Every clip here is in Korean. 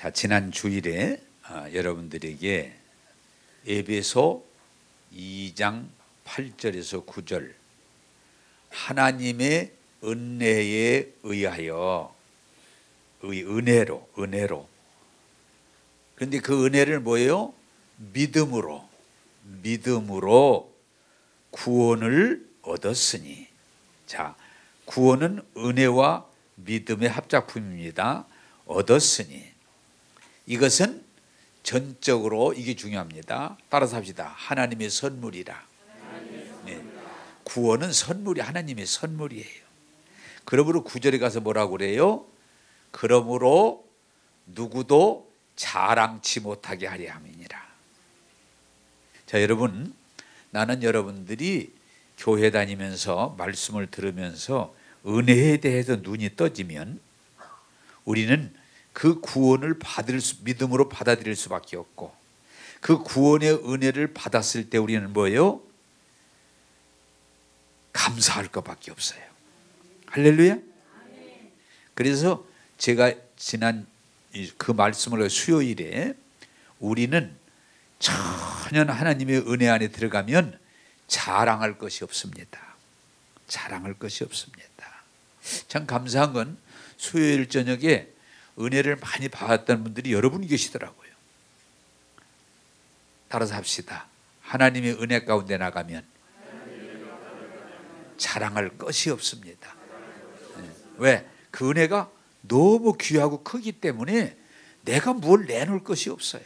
자, 지난 주일에 여러분들에게 에베소 2장 8절에서 9절 하나님의 은혜에 의하여 은혜로 그런데 그 은혜를 뭐예요? 믿음으로 구원을 얻었으니. 자, 구원은 은혜와 믿음의 합작품입니다. 얻었으니. 이것은 전적으로 이게 중요합니다. 따라서 합시다. 하나님의 선물이라. 네. 구원은 선물이 하나님의 선물이에요. 그러므로 9절에 가서 뭐라고 그래요? 그러므로 누구도 자랑치 못하게 하려 함이니라. 자, 여러분, 나는 여러분들이 교회 다니면서 말씀을 들으면서 은혜에 대해서 눈이 떠지면 우리는 그 구원을 믿음으로 받아들일 수밖에 없고, 그 구원의 은혜를 받았을 때 우리는 뭐예요? 감사할 것밖에 없어요. 할렐루야. 그래서 제가 지난 그 말씀을 수요일에 우리는 전혀 하나님의 은혜 안에 들어가면 자랑할 것이 없습니다. 자랑할 것이 없습니다. 참 감사한 건 수요일 저녁에 은혜를 많이 받았던 분들이 여러분이 계시더라고요. 따라서 합시다. 하나님의 은혜 가운데 나가면 자랑할 것이 없습니다. 왜? 그 은혜가 너무 귀하고 크기 때문에 내가 뭘 내놓을 것이 없어요.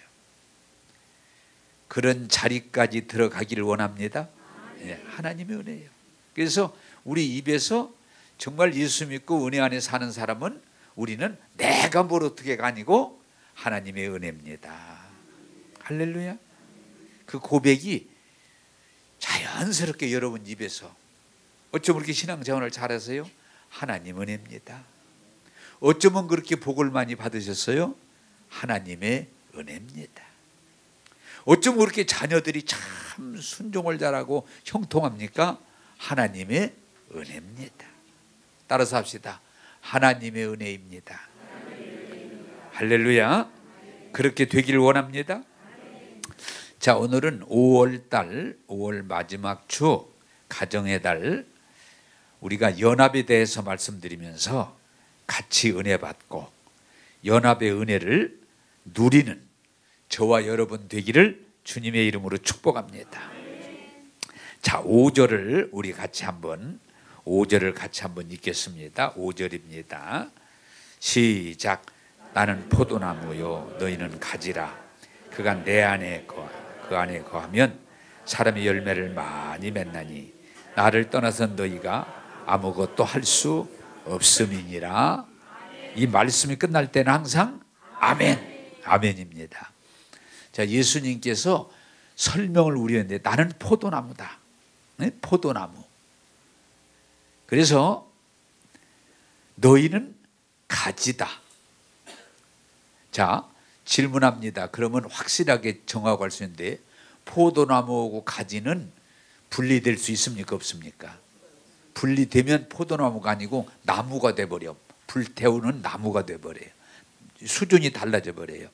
그런 자리까지 들어가기를 원합니다. 네, 하나님의 은혜예요. 그래서 우리 입에서 정말 예수 믿고 은혜 안에 사는 사람은 우리는 내가 뭘 어떻게가 아니고 하나님의 은혜입니다. 할렐루야. 그 고백이 자연스럽게 여러분 입에서, 어쩜 그렇게 신앙생활을 잘하세요? 하나님 은혜입니다. 어쩌면 그렇게 복을 많이 받으셨어요? 하나님의 은혜입니다. 어쩌면 그렇게 자녀들이 참 순종을 잘하고 형통합니까? 하나님의 은혜입니다. 따라서 합시다. 하나님의 은혜입니다. 할렐루야. 그렇게 되기를 원합니다. 자, 오늘은 5월 마지막 주 가정의 달, 우리가 연합에 대해서 말씀드리면서 같이 은혜 받고 연합의 은혜를 누리는 저와 여러분 되기를 주님의 이름으로 축복합니다. 자, 5절을 우리 같이 한번 5절을 같이 한번 읽겠습니다. 5절입니다. 시작. 나는 포도나무요 너희는 가지라. 그가 내 안에 그 안에 거하면 사람이 열매를 많이 맺나니 나를 떠나서 너희가 아무것도 할 수 없음이니라. 이 말씀이 끝날 때는 항상 아멘, 아멘입니다. 자, 예수님께서 설명을 우리한테 나는 포도나무다. 네? 포도나무. 그래서 너희는 가지다. 자, 질문합니다. 그러면 확실하게 정하고 할 수 있는데 포도나무하고 가지는 분리될 수 있습니까? 없습니까? 분리되면 포도나무가 아니고 나무가 돼버려. 불태우는 나무가 돼버려요. 수준이 달라져 버려요.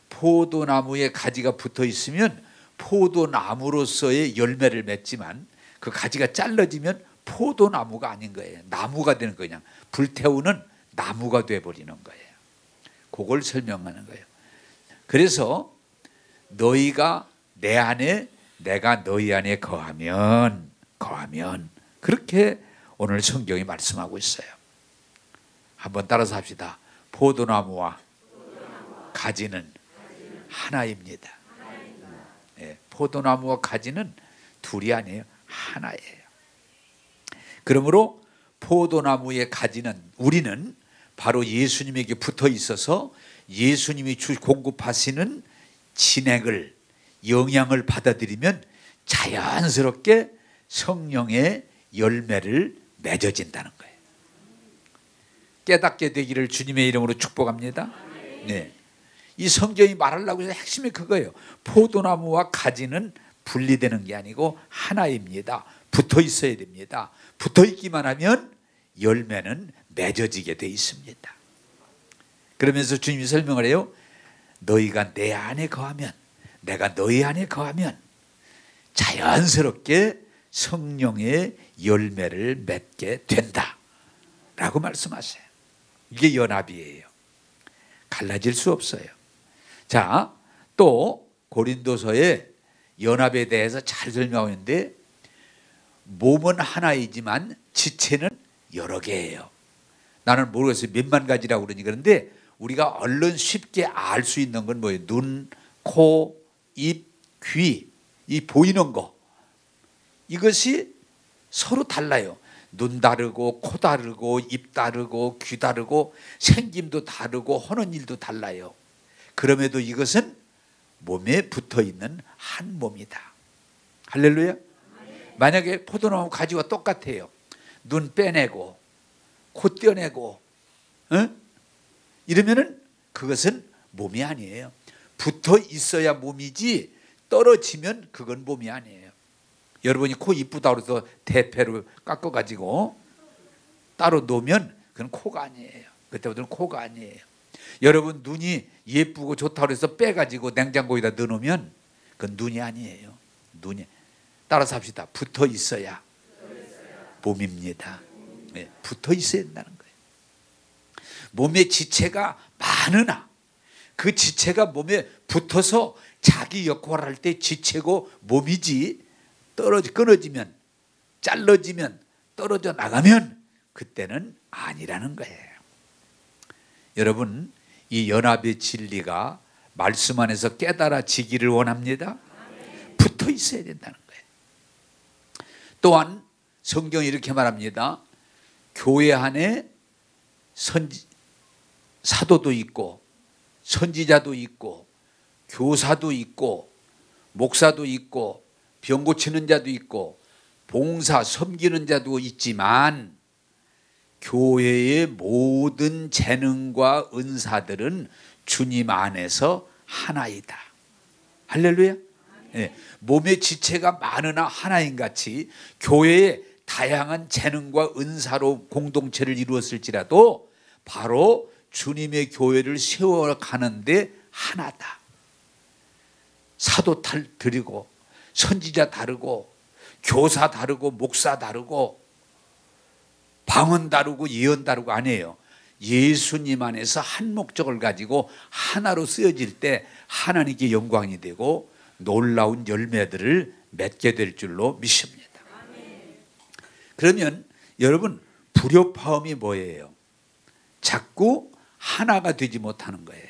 포도나무에 가지가 붙어 있으면 포도나무로서의 열매를 맺지만 그 가지가 잘라지면 포도나무가 아닌 거예요. 나무가 되는 거예요. 그냥 불태우는 나무가 돼버리는 거예요. 그걸 설명하는 거예요. 그래서 너희가 내 안에 내가 너희 안에 거하면 그렇게 오늘 성경이 말씀하고 있어요. 한번 따라서 합시다. 포도나무와 가지는 하나입니다. 네, 포도나무와 가지는 둘이 아니에요. 하나예요. 그러므로 포도나무의 가지는 우리는 바로 예수님에게 붙어 있어서 예수님이 공급하시는 진액을 영양을 받아들이면 자연스럽게 성령의 열매를 맺어진다는 거예요. 깨닫게 되기를 주님의 이름으로 축복합니다. 네. 이 성경이 말하려고 해서 핵심이 그거예요. 포도나무와 가지는 분리되는 게 아니고 하나입니다. 붙어 있어야 됩니다. 붙어 있기만 하면 열매는 맺어지게 돼 있습니다. 그러면서 주님이 설명을 해요. 너희가 내 안에 거하면, 내가 너희 안에 거하면 자연스럽게 성령의 열매를 맺게 된다 라고 말씀하세요. 이게 연합이에요. 갈라질 수 없어요. 자, 또 고린도서에 연합에 대해서 잘 설명하고 있는데, 몸은 하나이지만 지체는 여러 개예요. 나는 모르겠어요. 몇만 가지라고 그러니. 그런데 우리가 얼른 쉽게 알 수 있는 건 뭐예요? 눈, 코, 입, 귀, 이 보이는 거, 이것이 서로 달라요. 눈 다르고 코 다르고 입 다르고 귀 다르고 생김도 다르고 하는 일도 달라요. 그럼에도 이것은 몸에 붙어있는 한 몸이다. 할렐루야. 만약에 포도나무 가지와 똑같아요. 눈 빼내고 코 떼내고 이러면은 그것은 몸이 아니에요. 붙어 있어야 몸이지 떨어지면 그건 몸이 아니에요. 여러분이 코 이쁘다고 해서 대패로 깎아가지고 따로 놓으면 그건 코가 아니에요. 그때부터는 코가 아니에요. 여러분 눈이 예쁘고 좋다고 해서 빼가지고 냉장고에다 넣어놓으면 그건 눈이 아니에요. 눈이. 따라서 합시다. 붙어 있어야 몸입니다. 네, 붙어 있어야 된다는 거예요. 몸의 지체가 많으나 그 지체가 몸에 붙어서 자기 역할을 할 때 지체고 몸이지, 끊어지면, 잘라지면, 떨어져 나가면 그때는 아니라는 거예요. 여러분, 이 연합의 진리가 말씀 안에서 깨달아지기를 원합니다. 붙어 있어야 된다는 거예요. 또한 성경이 이렇게 말합니다. 교회 안에 사도도 있고 선지자도 있고 교사도 있고 목사도 있고 병 고치는 자도 있고 봉사 섬기는 자도 있지만 교회의 모든 재능과 은사들은 주님 안에서 하나이다. 할렐루야. 네. 몸의 지체가 많으나 하나인 같이 교회의 다양한 재능과 은사로 공동체를 이루었을지라도 바로 주님의 교회를 세워가는데 하나다. 사도 드리고 선지자 다르고 교사 다르고 목사 다르고 방언 다르고 예언 다르고 아니에요. 예수님 안에서 한 목적을 가지고 하나로 쓰여질 때 하나님께 영광이 되고 놀라운 열매들을 맺게 될 줄로 믿습니다. 그러면 여러분, 불협화음이 뭐예요? 자꾸 하나가 되지 못하는 거예요.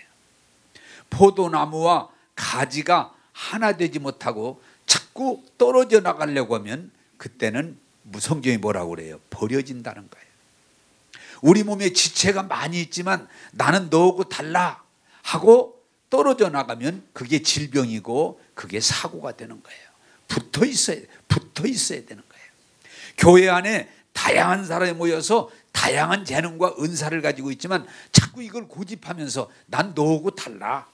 포도나무와 가지가 하나 되지 못하고 자꾸 떨어져 나가려고 하면 그때는 성경이 뭐라고 그래요? 버려진다는 거예요. 우리 몸에 지체가 많이 있지만 나는 너하고 달라 하고 떨어져 나가면 그게 질병이고 그게 사고가 되는 거예요. 붙어 있어야 되는 거예요. 교회 안에 다양한 사람이 모여서 다양한 재능과 은사를 가지고 있지만 자꾸 이걸 고집하면서 난 너하고 달라,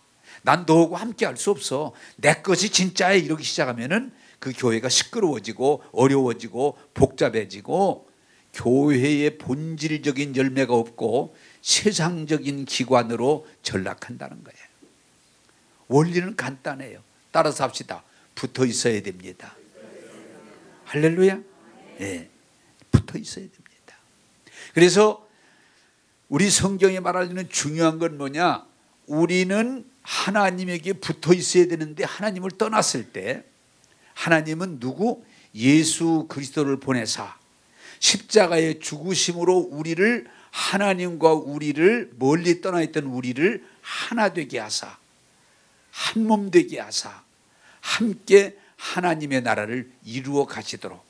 난 너하고 함께 할 수 없어, 내 것이 진짜야 이러기 시작하면은 그 교회가 시끄러워지고 어려워지고 복잡해지고 교회의 본질적인 열매가 없고 세상적인 기관으로 전락한다는 거예요. 원리는 간단해요. 따라서 합시다. 붙어 있어야 됩니다. 할렐루야. 네, 붙어 있어야 됩니다. 그래서 우리 성경에 말하는 중요한 건 뭐냐? 우리는 하나님에게 붙어 있어야 되는데 하나님을 떠났을 때 하나님은 누구? 예수 그리스도를 보내사 십자가의 죽으심으로 우리를, 하나님과 우리를, 멀리 떠나 있던 우리를 하나 되게 하사, 한 몸 되게 하사 함께 하나님의 나라를 이루어 가시도록.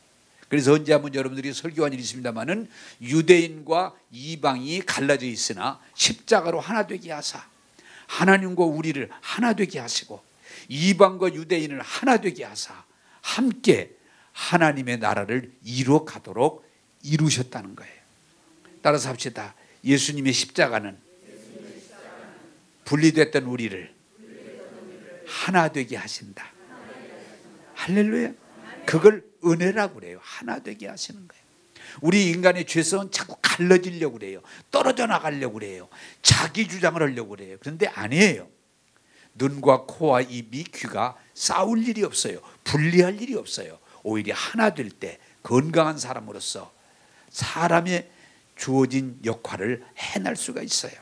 그래서 언제 한번 여러분들이 설교한 일이 있습니다마는 유대인과 이방이 갈라져 있으나 십자가로 하나 되게 하사 하나님과 우리를 하나 되게 하시고 이방과 유대인을 하나 되게 하사 함께 하나님의 나라를 이루어 가도록 이루셨다는 거예요. 따라서 합시다. 예수님의 십자가는 분리됐던 우리를 하나 되게 하신다. 할렐루야. 그걸 은혜라고 그래요. 하나 되게 하시는 거예요. 우리 인간의 죄성은 자꾸 갈라지려고 그래요. 떨어져 나가려고 그래요. 자기 주장을 하려고 그래요. 그런데 아니에요. 눈과 코와 입이 귀가 싸울 일이 없어요. 분리할 일이 없어요. 오히려 하나 될 때 건강한 사람으로서 사람의 주어진 역할을 해낼 수가 있어요.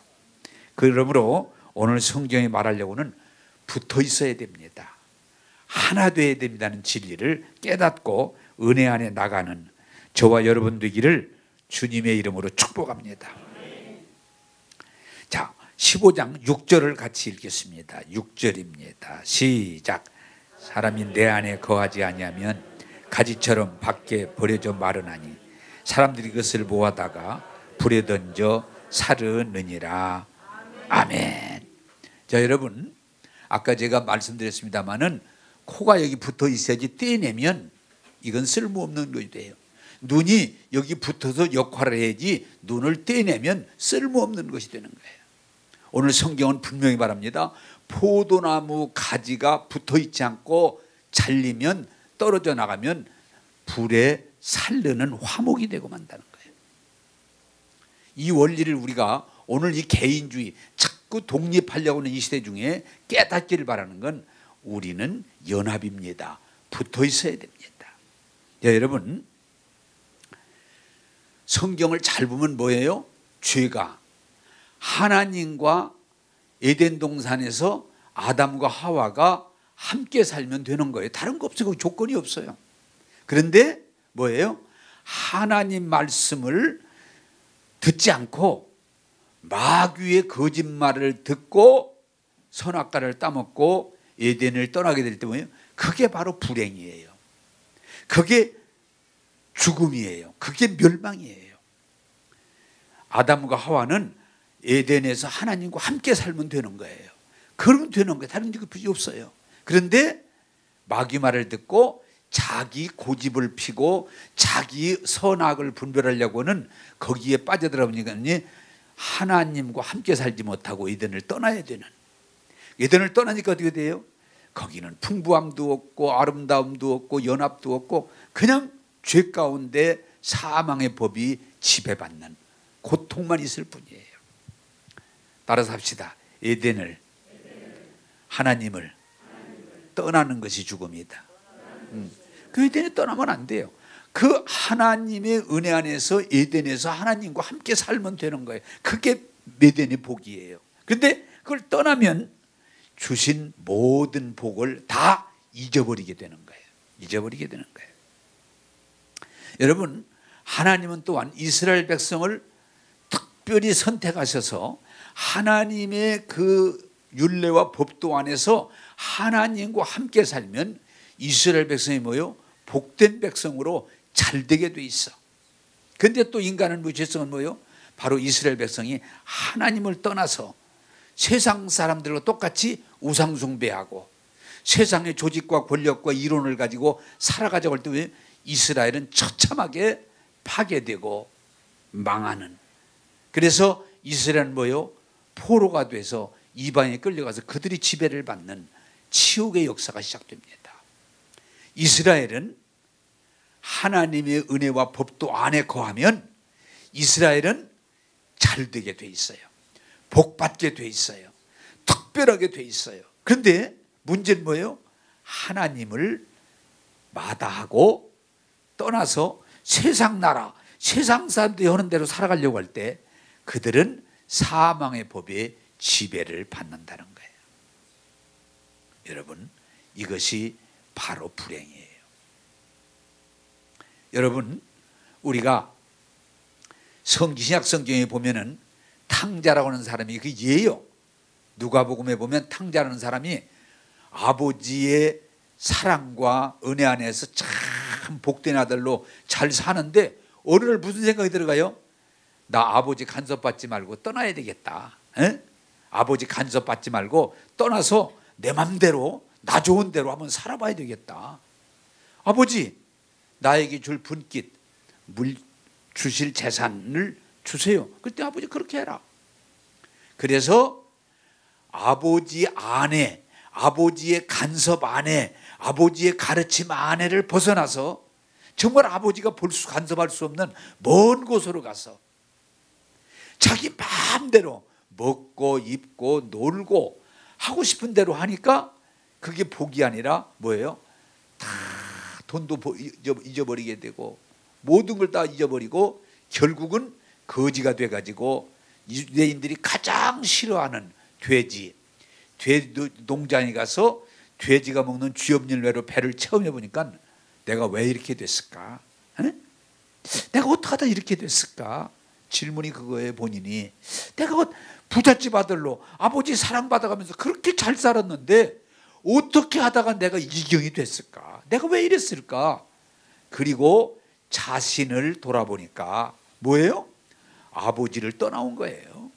그러므로 오늘 성경이 말하려고는 붙어 있어야 됩니다. 하나 되어야 된다는 진리를 깨닫고 은혜 안에 나가는 저와 여러분 되기를 주님의 이름으로 축복합니다. 자, 15장 6절을 같이 읽겠습니다. 6절입니다. 시작. 사람이 내 안에 거하지 아니하면 가지처럼 밖에 버려져 마르나니 사람들이 그것을 모아다가 불에 던져 사르느니라. 아멘. 자, 여러분, 아까 제가 말씀드렸습니다마는 코가 여기 붙어 있어야지 떼내면 이건 쓸모없는 것이 돼요. 눈이 여기 붙어서 역할을 해야지 눈을 떼내면 쓸모없는 것이 되는 거예요. 오늘 성경은 분명히 말합니다. 포도나무 가지가 붙어 있지 않고 잘리면 떨어져 나가면 불에 살르는 화목이 되고 만다는 거예요. 이 원리를 우리가 오늘 이 개인주의 자꾸 독립하려고 하는 이 시대 중에 깨닫기를 바라는 건 우리는 연합입니다. 붙어 있어야 됩니다. 자, 여러분, 성경을 잘 보면 뭐예요? 죄가 하나님과 에덴 동산에서 아담과 하와가 함께 살면 되는 거예요. 다른 거 없어요. 조건이 없어요. 그런데 뭐예요? 하나님 말씀을 듣지 않고 마귀의 거짓말을 듣고 선악과를 따먹고 에덴을 떠나게 될 때 뭐예요? 그게 바로 불행이에요. 그게 죽음이에요. 그게 멸망이에요. 아담과 하와는 에덴에서 하나님과 함께 살면 되는 거예요. 그러면 되는 거예요. 다른 게 필요 없어요. 그런데 마귀 말을 듣고 자기 고집을 피고 자기 선악을 분별하려고 하는 거기에 빠져들어보니까 하나님과 함께 살지 못하고 에덴을 떠나야 되는, 에덴을 떠나니까 어떻게 돼요? 거기는 풍부함도 없고 아름다움도 없고 연합도 없고 그냥 죄 가운데 사망의 법이 지배받는 고통만 있을 뿐이에요. 따라서 합시다. 에덴을, 하나님을 떠나는 것이 죽음이다. 그 에덴에 떠나면 안 돼요. 그 하나님의 은혜 안에서 에덴에서 하나님과 함께 살면 되는 거예요. 그게 에덴의 복이에요. 그런데 그걸 떠나면 주신 모든 복을 다 잊어버리게 되는 거예요. 잊어버리게 되는 거예요. 여러분, 하나님은 또한 이스라엘 백성을 특별히 선택하셔서 하나님의 그 율례와 법도 안에서 하나님과 함께 살면 이스라엘 백성이 뭐요? 복된 백성으로 잘 되게 돼 있어. 그런데 또 인간은 무죄성은 뭐요? 바로 이스라엘 백성이 하나님을 떠나서 세상 사람들과 똑같이 우상 숭배하고 세상의 조직과 권력과 이론을 가지고 살아가자고 할 때 이스라엘은 처참하게 파괴되고 망하는, 그래서 이스라엘은 뭐요? 포로가 돼서 이방에 끌려가서 그들이 지배를 받는 치욕의 역사가 시작됩니다. 이스라엘은 하나님의 은혜와 법도 안에 거하면 이스라엘은 잘 되게 돼 있어요. 복 받게 돼 있어요. 특별하게 돼 있어요. 그런데 문제는 뭐예요? 하나님을 마다하고 떠나서 세상 나라, 세상 사람들이 하는 대로 살아가려고 할 때 그들은 사망의 법에 지배를 받는다는 거예요. 여러분, 이것이 바로 불행이에요. 여러분, 우리가 신약 성경에 보면은 탕자라고 하는 사람이 그 예요. 누가복음에 보면 탕자라는 사람이 아버지의 사랑과 은혜 안에서 참 복된 아들로 잘 사는데 어느 날 무슨 생각이 들어가요? 나 아버지 간섭받지 말고 떠나야 되겠다. 에? 아버지 간섭받지 말고 떠나서 내 맘대로 나 좋은 대로 한번 살아봐야 되겠다. 아버지, 나에게 줄 분깃, 물 주실 재산을 주세요. 그때 아버지 그렇게 해라. 그래서 아버지 안에, 아버지의 간섭 안에, 아버지의 가르침 안에를 벗어나서 정말 아버지가 간섭할 수 없는 먼 곳으로 가서 자기 마음대로 먹고 입고 놀고 하고 싶은 대로 하니까 그게 복이 아니라 뭐예요? 다 돈도 잊어버리게 되고 모든 걸 다 잊어버리고 결국은 거지가 돼가지고 유대인들이 가장 싫어하는 돼지 농장에 가서 돼지가 먹는 쥐염열매로 배를 체험해 보니까 내가 왜 이렇게 됐을까? 에? 내가 어떻게 하다 이렇게 됐을까? 질문이 그거예요. 본인이 내가 부잣집 아들로 아버지 사랑받아가면서 그렇게 잘 살았는데 어떻게 하다가 내가 이 지경이 됐을까? 내가 왜 이랬을까? 그리고 자신을 돌아보니까 뭐예요? 아버지를 떠나온 거예요.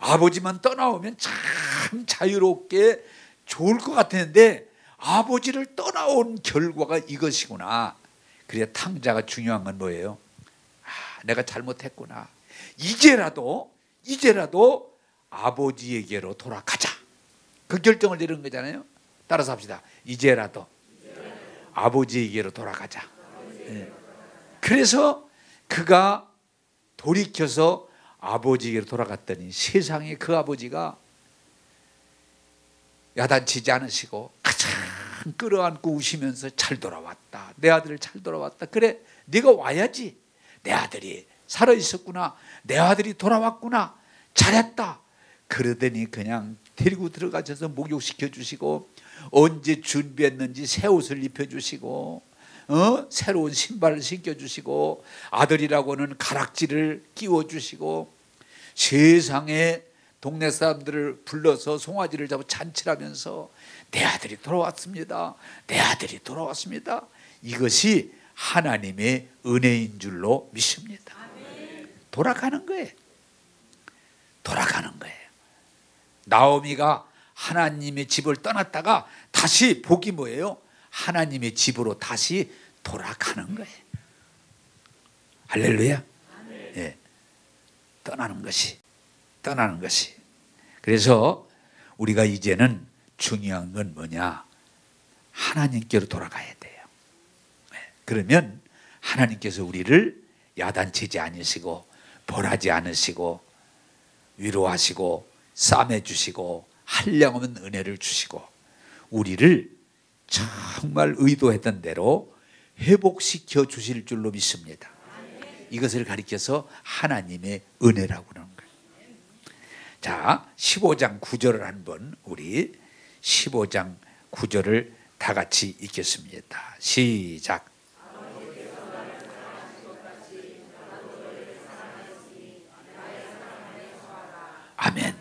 아버지만 떠나오면 참 자유롭게 좋을 것 같았는데 아버지를 떠나온 결과가 이것이구나. 그래 탕자가 중요한 건 뭐예요? 내가 잘못했구나. 이제라도 아버지에게로 돌아가자. 그 결정을 내리는 거잖아요. 따라서 합시다. 이제라도 아버지에게로 돌아가자. 그래서 그가 돌이켜서 아버지에게로 돌아갔더니 세상에 그 아버지가 야단치지 않으시고 가장 끌어안고 우시면서 잘 돌아왔다. 내 아들 잘 돌아왔다. 그래 네가 와야지. 내 아들이 살아있었구나. 내 아들이 돌아왔구나. 잘했다. 그러더니 그냥 데리고 들어가셔서 목욕시켜 주시고 언제 준비했는지 새 옷을 입혀주시고 새로운 신발을 신겨주시고 아들이라고는 가락지를 끼워주시고 세상에 동네 사람들을 불러서 송아지를 잡아 잔치를 하면서 내 아들이 돌아왔습니다. 내 아들이 돌아왔습니다. 이것이 하나님의 은혜인 줄로 믿습니다. 돌아가는 거예요. 돌아가는 거예요. 나오미가 하나님의 집을 떠났다가 다시 복이 뭐예요? 하나님의 집으로 다시 돌아가는 거예요. 할렐루야. 예. 떠나는 것이. 그래서 우리가 이제는 중요한 건 뭐냐? 하나님께로 돌아가야 돼요. 그러면 하나님께서 우리를 야단치지 않으시고 벌하지 않으시고 위로하시고 싸매주시고 한량없는 은혜를 주시고 우리를 정말 의도했던 대로 회복시켜 주실 줄로 믿습니다. 이것을 가리켜서 하나님의 은혜라고 하는 거예요. 자, 15장 9절을 한번 우리 15장 9절을 다 같이 읽겠습니다. 시작. 아멘.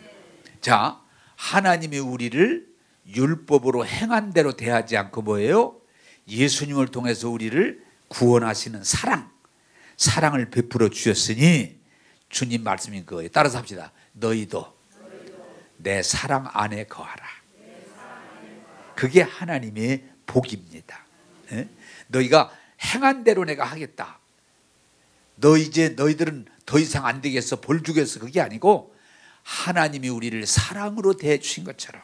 자, 하나님이 우리를 율법으로 행한 대로 대하지 않고 뭐예요? 예수님을 통해서 우리를 구원하시는 사랑을 베풀어 주셨으니 주님 말씀인 거예요. 따라서 합시다. 너희도 내 사랑 안에 거하라. 그게 하나님의 복입니다. 너희가 행한 대로 내가 하겠다. 너희들은 더 이상 안 되겠어. 벌 주겠어. 그게 아니고 하나님이 우리를 사랑으로 대해 주신 것처럼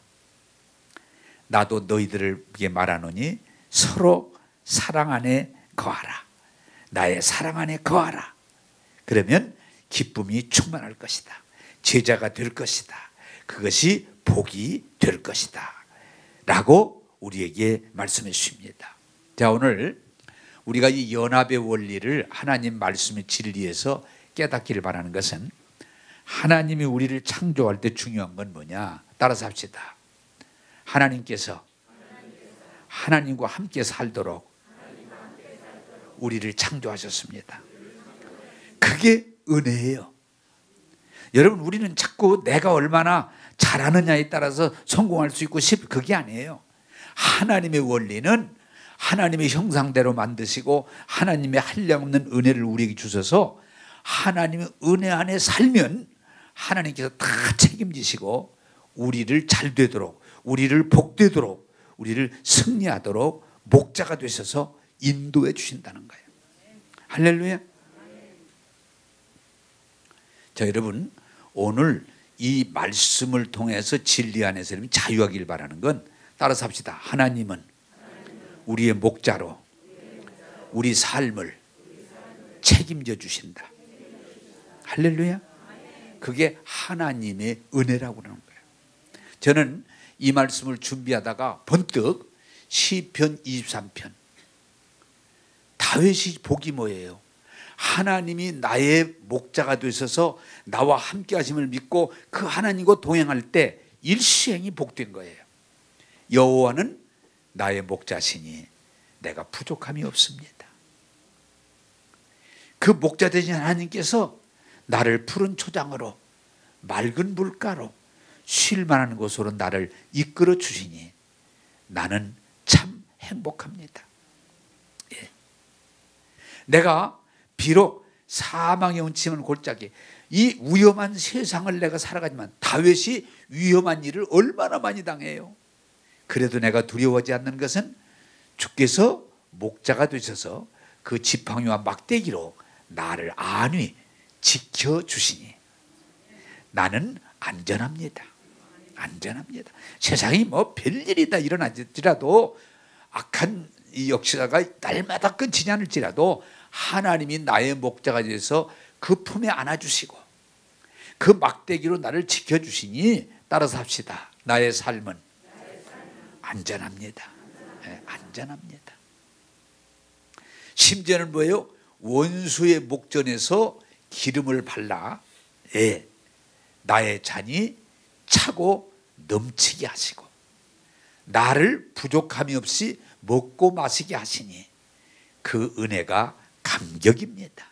나도 너희들에게 말하노니 서로 사랑 안에 거하라. 나의 사랑 안에 거하라. 그러면 기쁨이 충만할 것이다. 제자가 될 것이다. 그것이 복이 될 것이다. 라고 우리에게 말씀해 주십니다. 자, 오늘 우리가 이 연합의 원리를 하나님 말씀의 진리에서 깨닫기를 바라는 것은 하나님이 우리를 창조할 때 중요한 건 뭐냐? 따라서 합시다. 하나님께서 하나님과 함께 살도록 우리를 창조하셨습니다. 그게 은혜예요. 여러분, 우리는 자꾸 내가 얼마나 잘하느냐에 따라서 성공할 수 있고 그게 아니에요. 하나님의 원리는 하나님의 형상대로 만드시고 하나님의 한량없는 은혜를 우리에게 주셔서 하나님의 은혜 안에 살면 하나님께서 다 책임지시고 우리를 잘 되도록, 우리를 복되도록, 우리를 승리하도록 목자가 되셔서 인도해 주신다는 거예요. 할렐루야. 자, 여러분, 오늘 이 말씀을 통해서 진리 안에서 자유하길 바라는 건 따라서 합시다. 하나님은 우리의 목자로 우리 삶을 책임져 주신다. 할렐루야. 그게 하나님의 은혜라고 하는 거예요. 저는 이 말씀을 준비하다가 번뜩 시편 23편 다윗이 복이 뭐예요? 하나님이 나의 목자가 되셔서 나와 함께 하심을 믿고 그 하나님과 동행할 때 일시행이 복된 거예요. 여호와는 나의 목자시니 내가 부족함이 없습니다. 그 목자 되신 하나님께서 나를 푸른 초장으로 맑은 물가로 쉴 만한 곳으로 나를 이끌어 주시니 나는 참 행복합니다. 예. 내가 비록 사망의 운치면 골짜기 이 위험한 세상을 내가 살아가지만 다윗이 위험한 일을 얼마나 많이 당해요. 그래도 내가 두려워하지 않는 것은 주께서 목자가 되셔서 그 지팡이와 막대기로 나를 안위 지켜주시니 나는 안전합니다. 안전합니다. 세상이 뭐 별일이다 일어나지라도 악한 이 역사가 날마다 끊지지 않을지라도 하나님이 나의 목자가 되어서 그 품에 안아주시고 그 막대기로 나를 지켜주시니 따라서 합시다. 나의 삶은 안전합니다. 네, 안전합니다. 심지어는 뭐예요? 원수의 목전에서 기름을 발라 나의 잔이 차고 넘치게 하시고 나를 부족함이 없이 먹고 마시게 하시니 그 은혜가 감격입니다.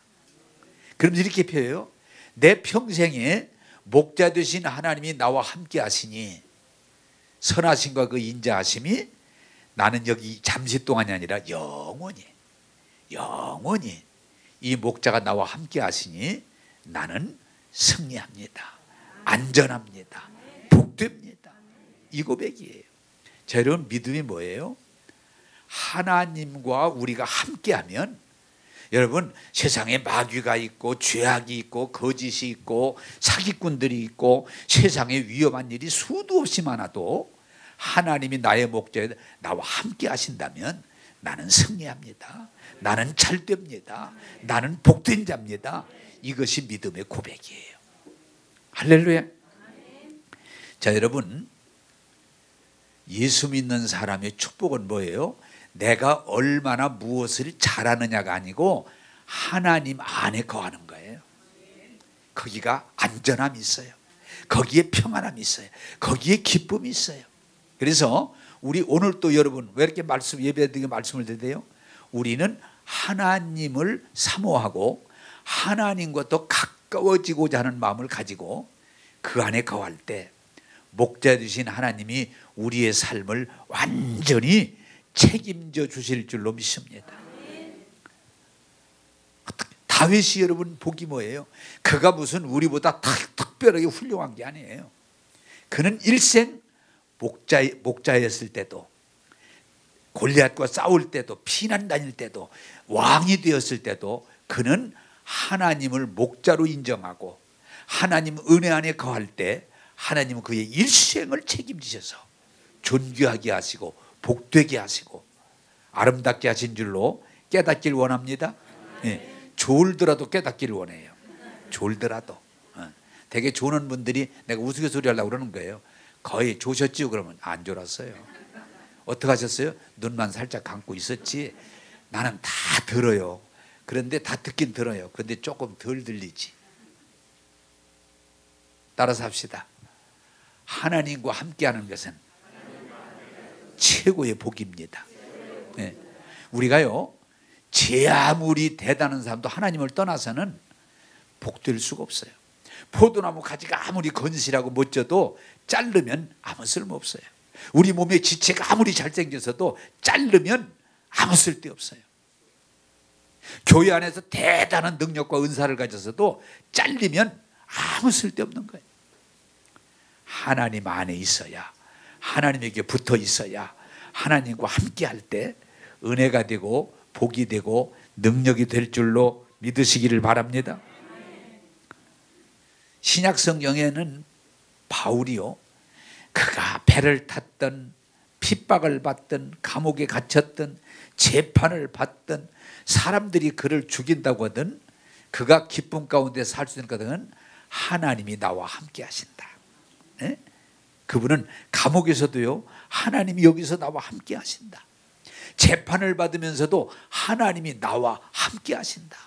그럼 이렇게 표현해요. 내 평생에 목자 되신 하나님이 나와 함께 하시니 선하심과 그 인자하심이 나는 여기 잠시 동안이 아니라 영원히 이 목자가 나와 함께 하시니 나는 승리합니다. 안전합니다. 복됩니다. 이 고백이에요. 자, 여러분 믿음이 뭐예요? 하나님과 우리가 함께하면 여러분 세상에 마귀가 있고 죄악이 있고 거짓이 있고 사기꾼들이 있고 세상에 위험한 일이 수도 없이 많아도 하나님이 나의 목자에 나와 함께 하신다면 나는 승리합니다. 나는 잘됩니다. 나는 복된 자입니다. 이것이 믿음의 고백이에요. 할렐루야. 자, 여러분 예수 믿는 사람의 축복은 뭐예요? 내가 얼마나 무엇을 잘하느냐가 아니고 하나님 안에 거하는 거예요. 거기가 안전함이 있어요. 거기에 평안함이 있어요. 거기에 기쁨이 있어요. 그래서 우리 오늘 또 여러분 왜 이렇게 예배드리게 말씀을 드려요? 우리는 하나님을 사모하고 하나님과 더 가까워지고자 하는 마음을 가지고 그 안에 거할 때 목자 되신 하나님이 우리의 삶을 완전히 책임져 주실 줄로 믿습니다. 다윗이 여러분 복이 뭐예요? 그가 무슨 우리보다 특별하게 훌륭한 게 아니에요. 그는 일생 목자였을 때도 골리앗과 싸울 때도 피난 다닐 때도 왕이 되었을 때도 그는 하나님을 목자로 인정하고 하나님 은혜 안에 거할 때 하나님은 그의 일생을 책임지셔서 존귀하게 하시고 복되게 하시고 아름답게 하신 줄로 깨닫기를 원합니다. 졸더라도 깨닫기를 원해요. 졸더라도. 되게 조는 분들이 내가 우스갯소리 하려고 그러는 거예요. 거의 조셨지요? 그러면 안 졸았어요. 어떻게 하셨어요? 눈만 살짝 감고 있었지. 나는 다 들어요. 그런데 다 듣긴 들어요. 그런데 조금 덜 들리지. 따라서 합시다. 하나님과 함께하는 것은 최고의 복입니다. 네. 우리가요 제 아무리 대단한 사람도 하나님을 떠나서는 복될 수가 없어요. 포도나무 가지가 아무리 건실하고 멋져도 자르면 아무 쓸모 없어요. 우리 몸의 지체가 아무리 잘생겨서도 자르면 아무 쓸데 없어요. 교회 안에서 대단한 능력과 은사를 가져서도 잘리면 아무 쓸데 없는 거예요. 하나님 안에 있어야, 하나님에게 붙어 있어야 하나님과 함께 할 때 은혜가 되고 복이 되고 능력이 될 줄로 믿으시기를 바랍니다. 신약 성경에는 바울이요, 그가 배를 탔던 핍박을 받던 감옥에 갇혔던 재판을 받던 사람들이 그를 죽인다고 하든 그가 기쁨 가운데 살 수 있는 것은 하나님이 나와 함께 하신다. 네? 그분은 감옥에서도요, 하나님이 여기서 나와 함께 하신다. 재판을 받으면서도 하나님이 나와 함께 하신다.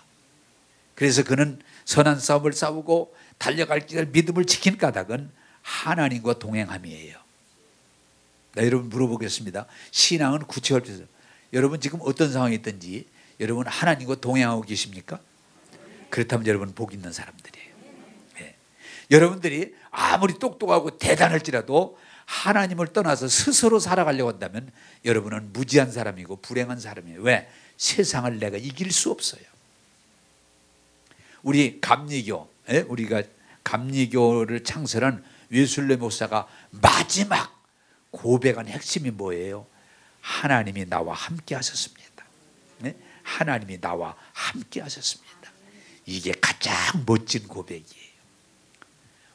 그래서 그는 선한 싸움을 싸우고 달려갈 길을 믿음을 지킨 까닭은 하나님과 동행함이에요. 여러분 물어보겠습니다. 신앙은 구체화돼서 여러분 지금 어떤 상황이 있든지 여러분 하나님과 동행하고 계십니까? 그렇다면 여러분 복 있는 사람들이에요. 네. 여러분들이 아무리 똑똑하고 대단할지라도 하나님을 떠나서 스스로 살아가려고 한다면 여러분은 무지한 사람이고 불행한 사람이에요. 왜? 세상을 내가 이길 수 없어요. 우리 감리교, 우리가 감리교를 창설한 웨슬레 목사가 마지막 고백한 핵심이 뭐예요? 하나님이 나와 함께 하셨습니다. 하나님이 나와 함께 하셨습니다. 이게 가장 멋진 고백이에요.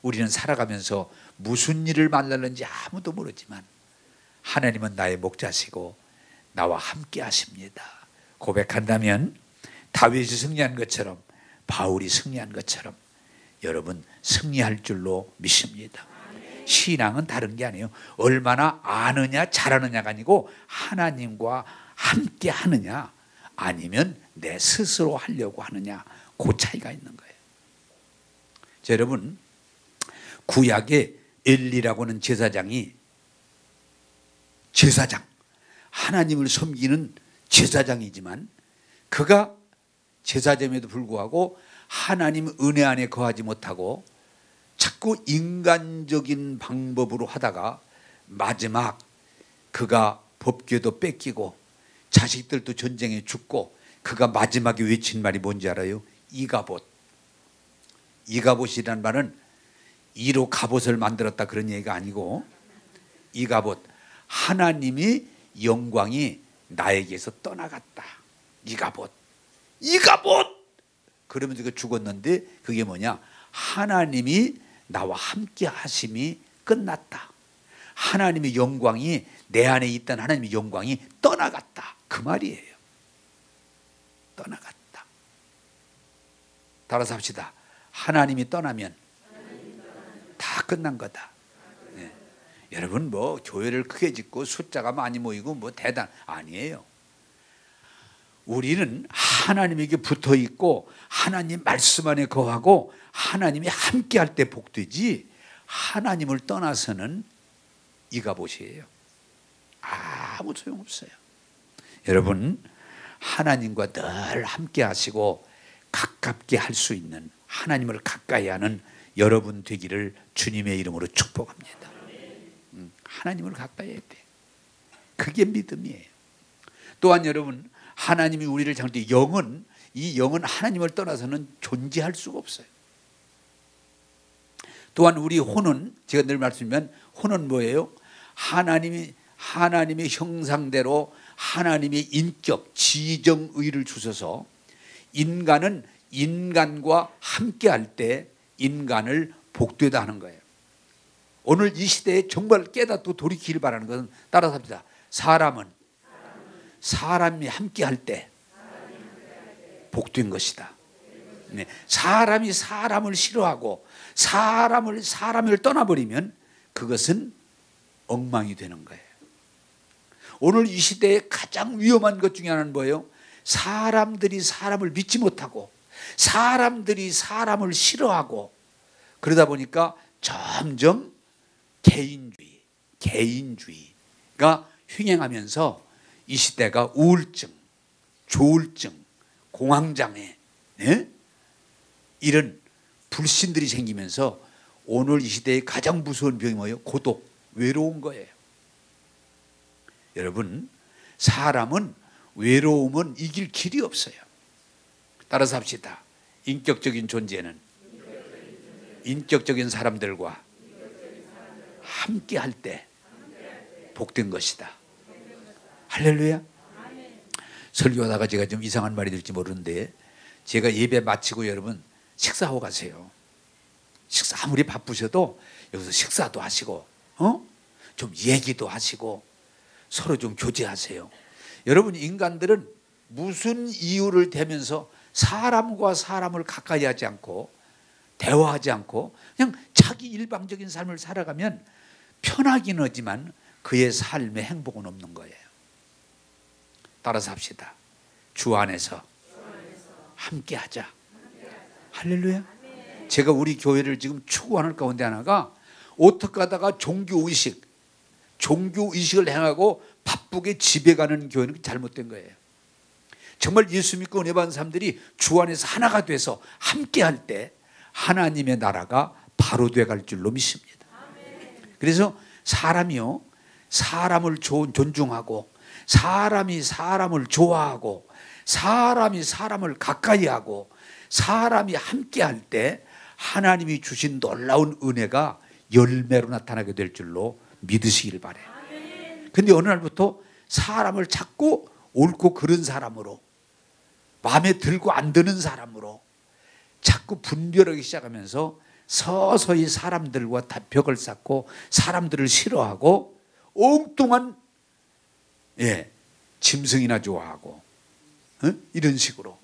우리는 살아가면서 무슨 일을 만나는지 아무도 모르지만 하나님은 나의 목자시고 나와 함께 하십니다. 고백한다면 다윗이 승리한 것처럼, 바울이 승리한 것처럼 여러분 승리할 줄로 믿습니다. 신앙은 다른 게 아니에요. 얼마나 아느냐 잘하느냐가 아니고 하나님과 함께 하느냐 아니면 내 스스로 하려고 하느냐, 그 차이가 있는 거예요. 자, 여러분 구약의 엘리라고 하는 제사장, 하나님을 섬기는 제사장이지만 그가 제사장임에도 불구하고 하나님 은혜 안에 거하지 못하고 자꾸 인간적인 방법으로 하다가 마지막 그가 법궤도 뺏기고 자식들도 전쟁에 죽고 그가 마지막에 외친 말이 뭔지 알아요? 이가봇. 이가봇이라는 말은 이로 갑옷을 만들었다 그런 얘기가 아니고, 이가봇, 하나님이 영광이 나에게서 떠나갔다. 이가봇. 그러면서 그 죽었는데 그게 뭐냐? 하나님이 나와 함께 하심이 끝났다. 하나님의 영광이, 내 안에 있던 하나님의 영광이 떠나갔다, 그 말이에요. 떠나갔다. 따라서 합시다. 하나님이 떠나면 다 끝난 거다. 네. 여러분 뭐 교회를 크게 짓고 숫자가 많이 모이고 뭐 대단 아니에요. 우리는 하나님에게 붙어 있고 하나님 말씀 안에 거하고 하나님이 함께 할 때 복되지, 하나님을 떠나서는 이가봇이에요. 아무 소용없어요. 여러분 하나님과 늘 함께 하시고 가깝게 할 수 있는, 하나님을 가까이 하는 여러분 되기를 주님의 이름으로 축복합니다. 하나님을 가까이 해야 돼. 그게 믿음이에요. 또한 여러분 하나님이 우리를 창조할 때 영은, 이 영은 하나님을 떠나서는 존재할 수가 없어요. 또한 우리 혼은, 제가 늘 말씀드리면 혼은 뭐예요? 하나님의 형상대로 하나님의 인격, 지정의를 주셔서 인간은 인간과 함께 할 때 인간을 복되다 하는 거예요. 오늘 이 시대에 정말 깨닫고 돌이키길 바라는 것은 따라서 합시다. 사람이 함께 할 때 복된 것이다. 네. 사람이 사람을 싫어하고 사람을 떠나버리면 그것은 엉망이 되는 거예요. 오늘 이 시대에 가장 위험한 것 중에 하나는 뭐예요? 사람들이 사람을 믿지 못하고 사람들이 사람을 싫어하고 그러다 보니까 점점 개인주의가 횡행하면서 이 시대가 우울증, 조울증, 공황장애, 이런 불신들이 생기면서 오늘 이 시대의 가장 무서운 병이 뭐예요? 고독, 외로운 거예요. 여러분 사람은 외로움은 이길 길이 없어요. 따라서 합시다. 인격적인 존재는 인격적인 사람들과 함께 할 때 복된 것이다. 할렐루야. 설교하다가 제가 좀 이상한 말이 될지 모르는데, 제가 예배 마치고 여러분 식사하고 가세요. 식사 아무리 바쁘셔도 여기서 식사도 하시고 좀 얘기도 하시고 서로 좀 교제하세요. 여러분 인간들은 무슨 이유를 대면서 사람과 사람을 가까이 하지 않고 대화하지 않고 그냥 자기 일방적인 삶을 살아가면 편하긴 하지만 그의 삶에 행복은 없는 거예요. 따라서 합시다. 주 안에서 함께 하자. 할렐루야. 제가 우리 교회를 지금 추구하는 가운데 하나가 어떻게 하다가 종교의식을 행하고 바쁘게 집에 가는 교회는 잘못된 거예요. 정말 예수 믿고 은혜 받은 사람들이 주 안에서 하나가 돼서 함께 할 때 하나님의 나라가 바로 돼갈 줄로 믿습니다. 그래서 사람이요, 사람을 존중하고, 사람이 사람을 좋아하고, 사람이 사람을 가까이 하고, 사람이 함께 할 때 하나님이 주신 놀라운 은혜가 열매로 나타나게 될 줄로 믿으시길 바래요. 근데 어느 날부터 사람을 자꾸 옳고 그른 사람으로, 마음에 들고 안 드는 사람으로 자꾸 분별하기 시작하면서 서서히 사람들과 벽을 쌓고 사람들을 싫어하고 엉뚱한 짐승이나 좋아하고 이런 식으로,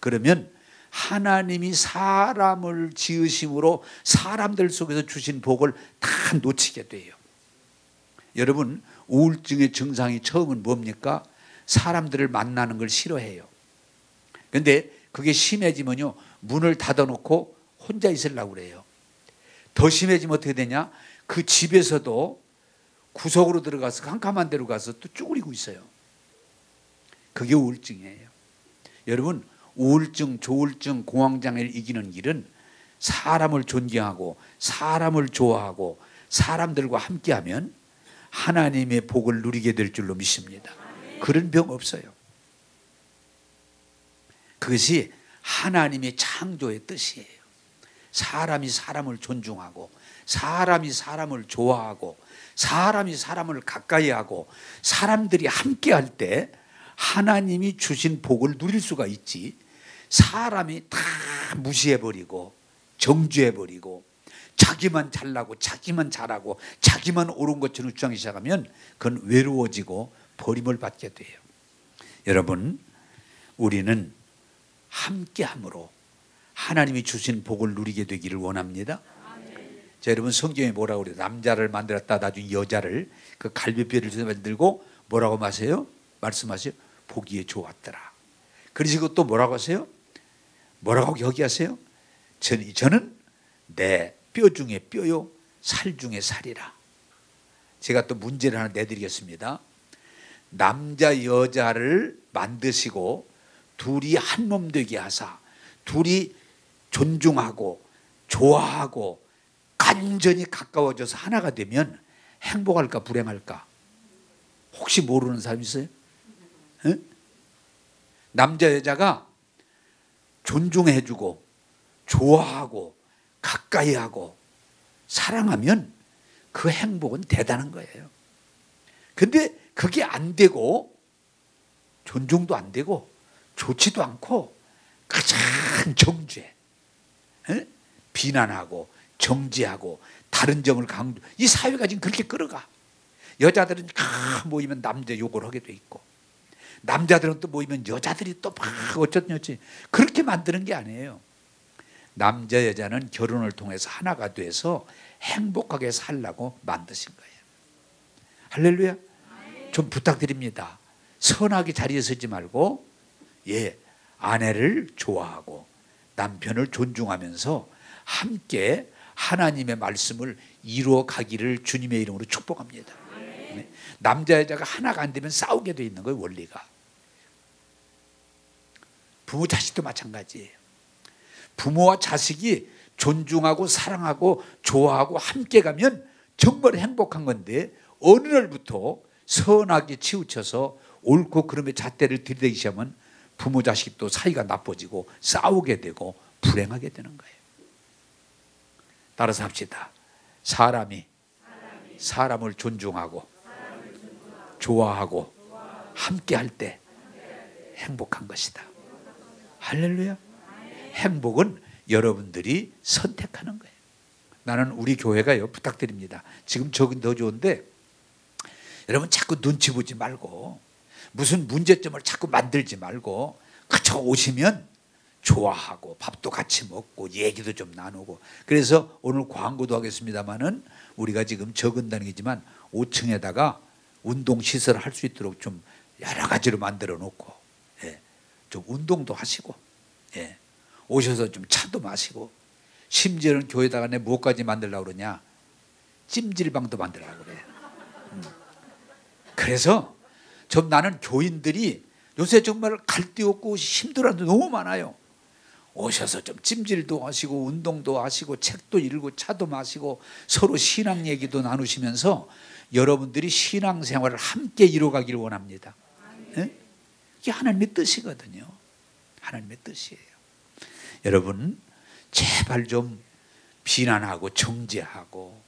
그러면 하나님이 사람을 지으심으로 사람들 속에서 주신 복을 다 놓치게 돼요. 여러분, 우울증의 증상이 처음은 뭡니까? 사람들을 만나는 걸 싫어해요. 그런데 그게 심해지면요, 문을 닫아놓고 혼자 있으려고 그래요. 더 심해지면 어떻게 되냐? 그 집에서도 구석으로 들어가서 캄캄한 데로 가서 또 쭈그리고 있어요. 그게 우울증이에요. 여러분, 우울증, 조울증, 공황장애를 이기는 길은 사람을 존경하고 사람을 좋아하고 사람들과 함께하면 하나님의 복을 누리게 될 줄로 믿습니다. 그런 병 없어요. 그것이 하나님의 창조의 뜻이에요. 사람이 사람을 존중하고 사람이 사람을 좋아하고 사람이 사람을 가까이 하고 사람들이 함께 할 때 하나님이 주신 복을 누릴 수가 있지, 사람이 다 무시해버리고 정죄해버리고 자기만 잘나고 자기만 잘하고 자기만 옳은 것처럼 주장하기 시작하면 그건 외로워지고 버림을 받게 돼요. 여러분, 우리는 함께함으로 하나님이 주신 복을 누리게 되기를 원합니다. 자, 여러분, 성경에 뭐라고 그래요? 남자를 만들었다 나중에 여자를 그 갈비뼈를 만들고 뭐라고 말씀하세요? 보기에 좋았더라. 그러시고 또 뭐라고 하세요? 뭐라고 여기하세요? 저는 내 뼈 중에 뼈요 살 중에 살이라. 제가 또 문제를 하나 내드리겠습니다. 남자 여자를 만드시고 둘이 한 몸 되게 하사 둘이 존중하고 좋아하고 간절히 가까워져서 하나가 되면 행복할까 불행할까? 혹시 모르는 사람 있어요? 응? 남자 여자가 존중해주고 좋아하고 가까이하고 사랑하면 그 행복은 대단한 거예요. 근데 그게 안 되고 존중도 안 되고 좋지도 않고 가장 정죄, 비난하고 정죄하고 다른 점을 강조, 이 사회가 지금 그렇게 끌어가. 여자들은 모이면 남자 욕을 하게 돼 있고 남자들은 또 모이면 여자들이 또 막 어쩌든지 그렇게 만드는 게 아니에요. 남자 여자는 결혼을 통해서 하나가 돼서 행복하게 살라고 만드신 거예요. 할렐루야. 좀 부탁드립니다. 선하게 자리에 서지 말고 아내를 좋아하고 남편을 존중하면서 함께 하나님의 말씀을 이루어 가기를 주님의 이름으로 축복합니다. 남자 여자가 하나가 안 되면 싸우게 돼 있는 거예요. 원리가. 부모 자식도 마찬가지예요. 부모와 자식이 존중하고 사랑하고 좋아하고 함께 가면 정말 행복한 건데 어느 날부터 선하게 치우쳐서 옳고 그름의 잣대를 들이대기 시작하면 부모 자식도 사이가 나빠지고 싸우게 되고 불행하게 되는 거예요. 따라서 합시다. 사람이 사람을 존중하고 좋아하고 함께 할 때 행복한 것이다. 할렐루야. 행복은 여러분들이 선택하는 거예요. 나는 우리 교회가요, 부탁드립니다. 지금 저긴 더 좋은데 여러분 자꾸 눈치 보지 말고 무슨 문제점을 자꾸 만들지 말고 그저 오시면 좋아하고 밥도 같이 먹고 얘기도 좀 나누고. 그래서 오늘 광고도 하겠습니다마는 우리가 지금 적은 단위지만 5층에다가 운동시설을 할 수 있도록 좀 여러 가지로 만들어 놓고, 예, 좀 운동도 하시고, 예, 오셔서 좀 차도 마시고, 심지어는 교회에다가 내 무엇까지 만들려고 그러냐, 찜질방도 만들려고 그래. 그래서 좀 나는 교인들이 요새 정말 갈 데 없고 힘들어하는 데 너무 많아요. 오셔서 좀 찜질도 하시고 운동도 하시고 책도 읽고 차도 마시고 서로 신앙 얘기도 나누시면서 여러분들이 신앙생활을 함께 이뤄가기를 원합니다. 네? 이게 하나님의 뜻이거든요. 하나님의 뜻이에요. 여러분 제발 좀 비난하고 정죄하고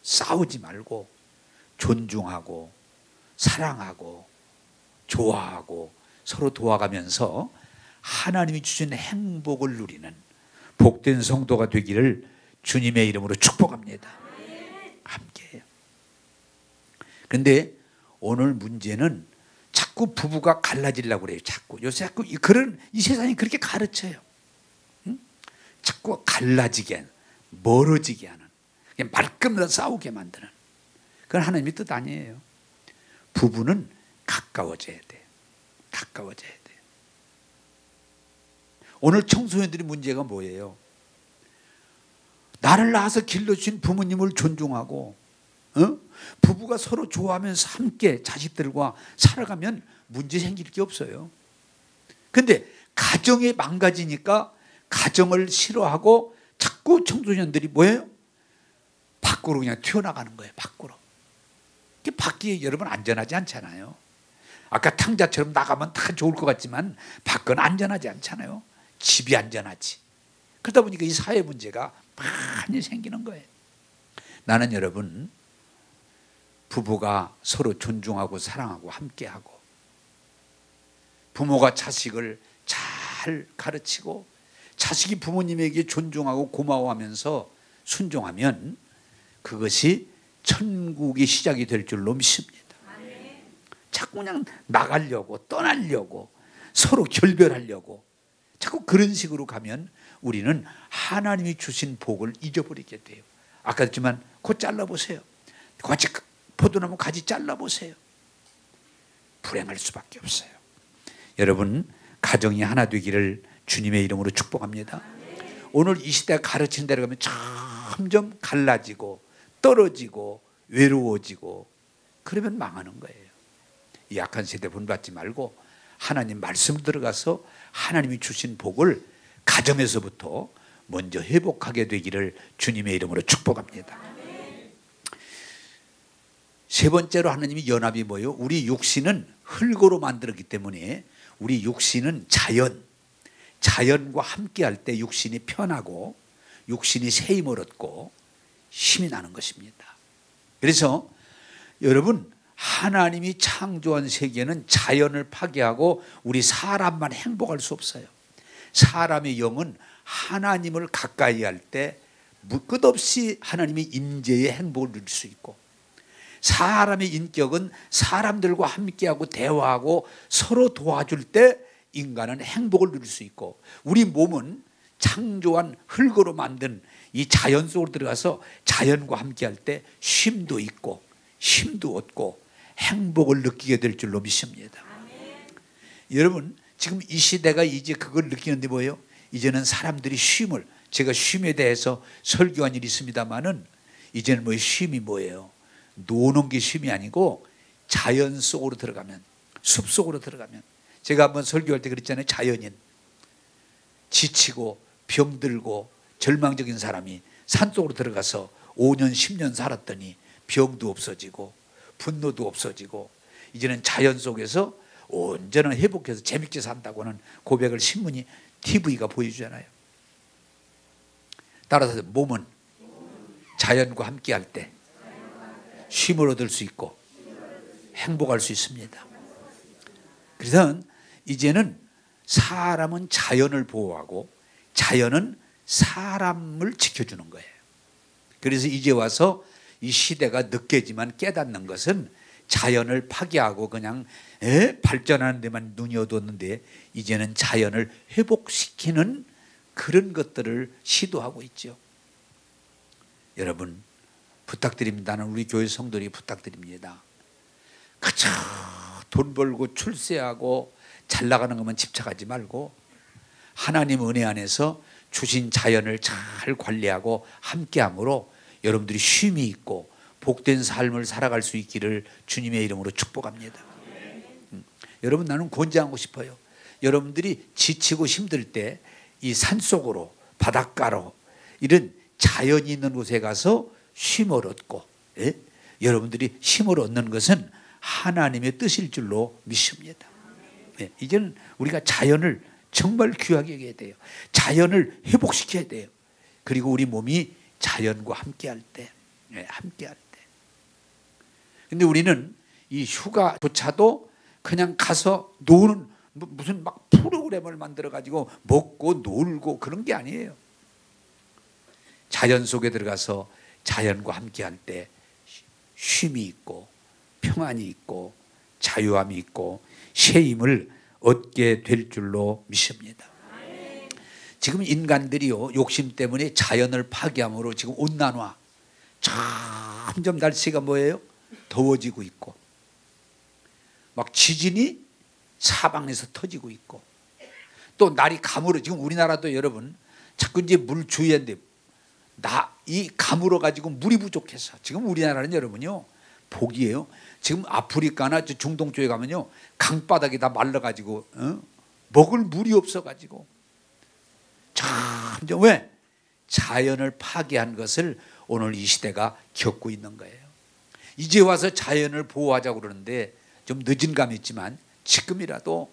싸우지 말고 존중하고 사랑하고 좋아하고 서로 도와가면서 하나님이 주신 행복을 누리는 복된 성도가 되기를 주님의 이름으로 축복합니다. 함께해요. 그런데 오늘 문제는 자꾸 부부가 갈라지려고 그래요. 요새 그런 이 세상이 그렇게 가르쳐요. 응? 자꾸 갈라지게, 멀어지게 하는, 말끝마다 싸우게 만드는. 그건 하나님의 뜻 아니에요. 부부는 가까워져야 돼요. 가까워져야 돼요. 오늘 청소년들이 문제가 뭐예요? 나를 낳아서 길러주신 부모님을 존중하고, 부부가 서로 좋아하면서 함께 자식들과 살아가면 문제 생길 게 없어요. 그런데 가정이 망가지니까 가정을 싫어하고 자꾸 청소년들이 뭐예요? 밖으로 그냥 튀어나가는 거예요. 밖으로. 밖이 여러분 안전하지 않잖아요. 아까 탕자처럼 나가면 다 좋을 것 같지만 밖은 안전하지 않잖아요. 집이 안전하지. 그러다 보니까 이 사회 문제가 많이 생기는 거예요. 나는 여러분 부부가 서로 존중하고 사랑하고 함께하고 부모가 자식을 잘 가르치고 자식이 부모님에게 존중하고 고마워하면서 순종하면 그것이 천국의 시작이 될 줄로 믿습니다. 자꾸 그냥 나가려고 떠나려고 서로 결별하려고 자꾸 그런 식으로 가면 우리는 하나님이 주신 복을 잊어버리게 돼요. 아까 했지만 곧 잘라보세요. 같이 포도나무 가지 잘라보세요. 불행할 수밖에 없어요. 여러분 가정이 하나 되기를 주님의 이름으로 축복합니다. 오늘 이 시대가 가르치는 대로 가면 점점 갈라지고 떨어지고 외로워지고 그러면 망하는 거예요. 이 약한 세대 본받지 말고 하나님 말씀 들어가서 하나님이 주신 복을 가정에서부터 먼저 회복하게 되기를 주님의 이름으로 축복합니다. 세 번째로 하나님이 연합이 뭐예요? 우리 육신은 흙으로 만들었기 때문에 우리 육신은 자연과 함께할 때 육신이 편하고 육신이 새 힘을 얻고 힘이 나는 것입니다. 그래서 여러분 하나님이 창조한 세계는 자연을 파괴하고 우리 사람만 행복할 수 없어요. 사람의 영은 하나님을 가까이 할 때 끝없이 하나님의 임재의 행복을 누릴 수 있고 사람의 인격은 사람들과 함께하고 대화하고 서로 도와줄 때 인간은 행복을 누릴 수 있고 우리 몸은 창조한 흙으로 만든 이 자연 속으로 들어가서 자연과 함께할 때 쉼도 있고 힘도 얻고 행복을 느끼게 될 줄로 믿습니다. 여러분 지금 이 시대가 이제 그걸 느끼는데 뭐예요? 이제는 사람들이 쉼을 제가 쉼에 대해서 설교한 일이 있습니다마는 이제는 뭐 쉼이 뭐예요? 노는 게 쉼이 아니고 자연 속으로 들어가면 숲 속으로 들어가면 제가 한번 설교할 때 그랬잖아요. 자연인 지치고 병들고 절망적인 사람이 산속으로 들어가서 5년 10년 살았더니 병도 없어지고 분노도 없어지고 이제는 자연 속에서 온전한 회복해서 재밌게 산다고는 고백을 신문이 TV가 보여주잖아요. 따라서 몸은 자연과 함께할 때 쉼을 얻을 수 있고 행복할 수 있습니다. 그래서 이제는 사람은 자연을 보호하고 자연은 사람을 지켜주는 거예요. 그래서 이제 와서 이 시대가 늦게지만 깨닫는 것은 자연을 파괴하고 그냥 발전하는 데만 눈이 어두웠는데 이제는 자연을 회복시키는 그런 것들을 시도하고 있죠. 여러분 부탁드립니다. 나는 우리 교회 성도들이 부탁드립니다. 그저 돈 벌고 출세하고 잘 나가는 것만 집착하지 말고 하나님 은혜 안에서 주신 자연을 잘 관리하고 함께함으로 여러분들이 쉼이 있고 복된 삶을 살아갈 수 있기를 주님의 이름으로 축복합니다. 여러분 나는 권장하고 싶어요. 여러분들이 지치고 힘들 때 이 산속으로 바닷가로 이런 자연이 있는 곳에 가서 쉼을 얻고 여러분들이 쉼을 얻는 것은 하나님의 뜻일 줄로 믿습니다. 이제는 우리가 자연을 정말 귀하게 여겨야 돼요. 자연을 회복시켜야 돼요. 그리고 우리 몸이 자연과 함께할 때, 함께할 때. 근데 우리는 이 휴가조차도 그냥 가서 노는 무슨 막 프로그램을 만들어 가지고 먹고 놀고 그런 게 아니에요. 자연 속에 들어가서 자연과 함께할 때 쉼이 있고 평안이 있고 자유함이 있고 새 힘을 얻게 될 줄로 믿습니다. 지금 인간들이요 욕심 때문에 자연을 파괴함으로 지금 온난화 점점 날씨가 뭐예요? 더워지고 있고 막 지진이 사방에서 터지고 있고 또 날이 가물어 지금 우리나라도 여러분 자꾸 이제 물 주의한데 이 가물어 가지고 물이 부족해서 지금 우리나라는 여러분요 복이에요. 지금 아프리카나 중동 쪽에 가면요 강바닥이 다 말라가지고 먹을 물이 없어가지고 점점 왜? 자연을 파괴한 것을 오늘 이 시대가 겪고 있는 거예요. 이제 와서 자연을 보호하자고 그러는데 좀 늦은 감이 있지만 지금이라도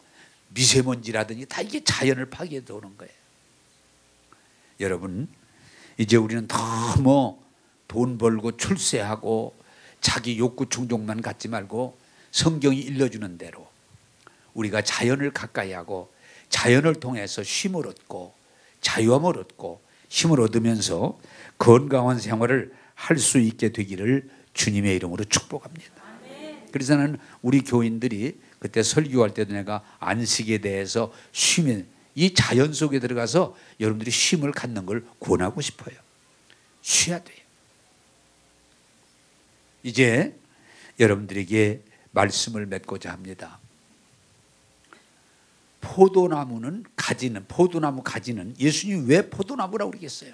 미세먼지라든지 다 이게 자연을 파괴해 오는 거예요. 여러분 이제 우리는 너무 돈 벌고 출세하고 자기 욕구 충족만 갖지 말고 성경이 일러주는 대로 우리가 자연을 가까이 하고 자연을 통해서 쉼을 얻고 자유함을 얻고 힘을 얻으면서 건강한 생활을 할 수 있게 되기를 주님의 이름으로 축복합니다. 그래서 나는 우리 교인들이 그때 설교할 때도 내가 안식에 대해서 쉼에 이 자연 속에 들어가서 여러분들이 쉼을 갖는 걸 권하고 싶어요. 쉬어야 돼요. 이제 여러분들에게 말씀을 맺고자 합니다. 포도나무 가지는 예수님이 왜 포도나무라고 그러겠어요?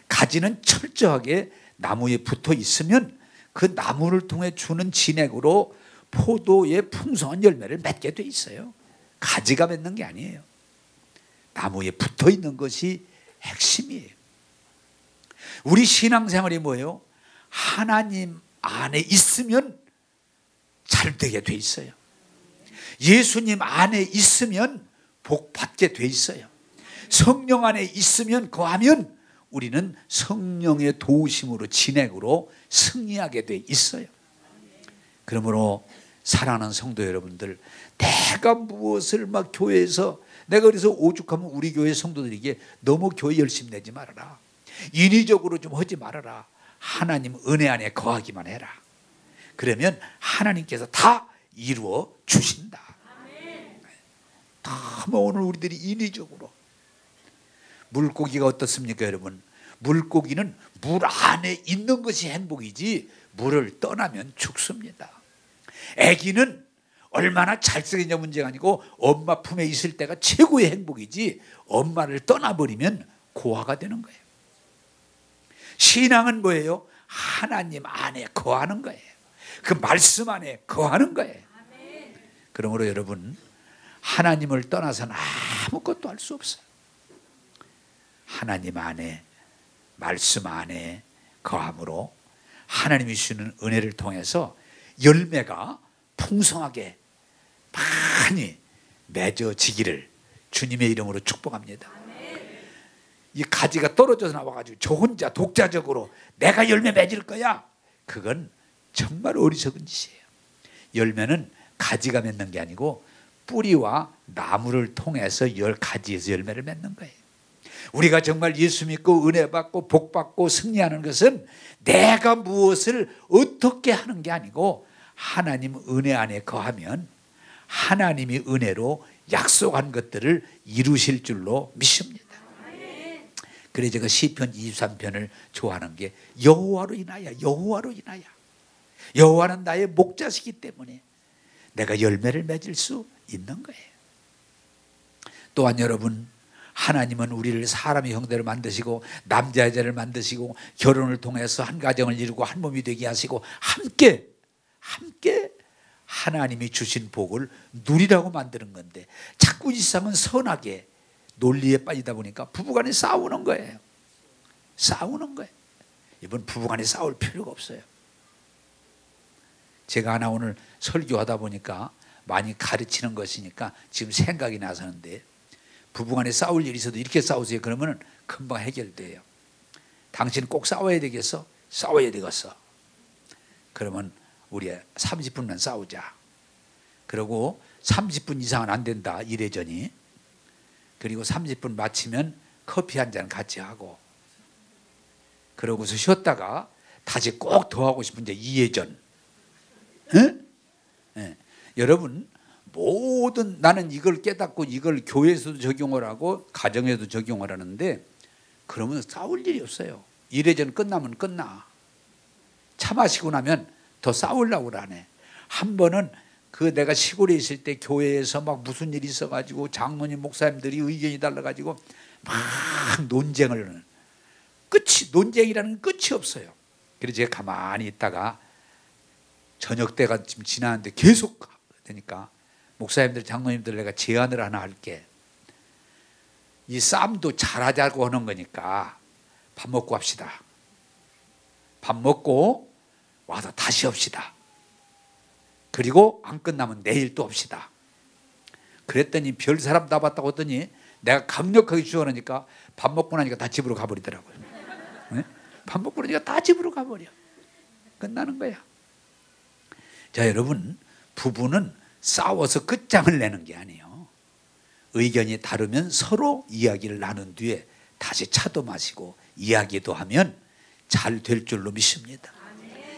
가지는 철저하게 나무에 붙어 있으면 그 나무를 통해 주는 진액으로 포도의 풍성한 열매를 맺게 돼 있어요. 가지가 맺는 게 아니에요. 나무에 붙어 있는 것이 핵심이에요. 우리 신앙생활이 뭐예요? 하나님 안에 있으면 잘 되게 돼 있어요. 예수님 안에 있으면 복 받게 돼 있어요. 성령 안에 있으면 거하면 우리는 성령의 도우심으로 진액으로 승리하게 돼 있어요. 그러므로 사랑하는 성도 여러분들, 내가 무엇을 막 교회에서 내가 그래서 오죽하면 우리 교회 성도들에게 너무 교회 열심히 내지 말아라. 인위적으로 좀 하지 말아라. 하나님 은혜 안에 거하기만 해라. 그러면 하나님께서 다 이루어 주신다. 너무 오늘 우리들이 인위적으로 물고기가 어떻습니까 여러분? 물고기는 물 안에 있는 것이 행복이지 물을 떠나면 죽습니다. 아기는 얼마나 잘생겼냐 문제가 아니고 엄마 품에 있을 때가 최고의 행복이지 엄마를 떠나버리면 고아가 되는 거예요. 신앙은 뭐예요? 하나님 안에 거하는 거예요. 그 말씀 안에 거하는 거예요. 그러므로 여러분 하나님을 떠나서는 아무것도 할 수 없어요. 하나님 안에 말씀 안에 거함으로 하나님이 주시는 은혜를 통해서 열매가 풍성하게 많이 맺어지기를 주님의 이름으로 축복합니다. 이 가지가 떨어져서 나와가지고 저 혼자 독자적으로 내가 열매 맺을 거야, 그건 정말 어리석은 짓이에요. 열매는 가지가 맺는 게 아니고 뿌리와 나무를 통해서 가지에서 열매를 맺는 거예요. 우리가 정말 예수 믿고 은혜 받고 복 받고 승리하는 것은 내가 무엇을 어떻게 하는 게 아니고 하나님 은혜 안에 거하면 하나님이 은혜로 약속한 것들을 이루실 줄로 믿습니다. 그래서 제가 시편 23편을 좋아하는 게 여호와로 인하여, 여호와로 인하여. 여호와는 나의 목자시기 때문에 내가 열매를 맺을 수 있는 거예요. 또한 여러분, 하나님은 우리를 사람의 형태로 만드시고 남자 여자를 만드시고 결혼을 통해서 한 가정을 이루고 한 몸이 되게 하시고 함께 하나님이 주신 복을 누리라고 만드는 건데, 자꾸 이 세상은 선하게 논리에 빠지다 보니까 부부간에 싸우는 거예요. 싸우는 거예요. 이번 부부간에 싸울 필요가 없어요. 제가 하나 오늘 설교하다 보니까 많이 가르치는 것이니까 지금 생각이 나서는데, 부부간에 싸울 일이 있어도 이렇게 싸우세요. 그러면 금방 해결돼요. 당신 꼭 싸워야 되겠어? 싸워야 되겠어. 그러면 우리 30분만 싸우자. 그리고 30분 이상은 안 된다, 이래저니. 그리고 30분 마치면 커피 한 잔 같이 하고, 그러고서 쉬었다가 다시 꼭 더 하고 싶은데 이해전. 네. 여러분, 모든, 나는 이걸 깨닫고 이걸 교회에서도 적용을 하고 가정에도 적용을 하는데, 그러면 싸울 일이 없어요. 이래전 끝나면 끝나. 차 마시고 나면 더 싸우려고 그러네. 한 번은 그 내가 시골에 있을 때 교회에서 막 무슨 일이 있어가지고 장로님 목사님들이 의견이 달라가지고 막 논쟁을, 논쟁이라는 끝이 없어요. 그래서 제가 가만히 있다가 저녁 때가 지금 지나는데 계속 되니까, 목사님들 장로님들 내가 제안을 하나 할게. 이 싸움도 잘하자고 하는 거니까 밥 먹고 합시다. 밥 먹고 와서 다시 합시다. 그리고 안 끝나면 내일 또 합시다. 그랬더니 별 사람 다 봤다고 했더니 내가 강력하게 주장하니까 밥 먹고 나니까 다 집으로 가버리더라고요. 네? 밥 먹고 나니까 다 집으로 가버려. 끝나는 거야. 자, 여러분, 부부는 싸워서 끝장을 내는 게 아니에요. 의견이 다르면 서로 이야기를 나눈 뒤에 다시 차도 마시고 이야기도 하면 잘 될 줄로 믿습니다.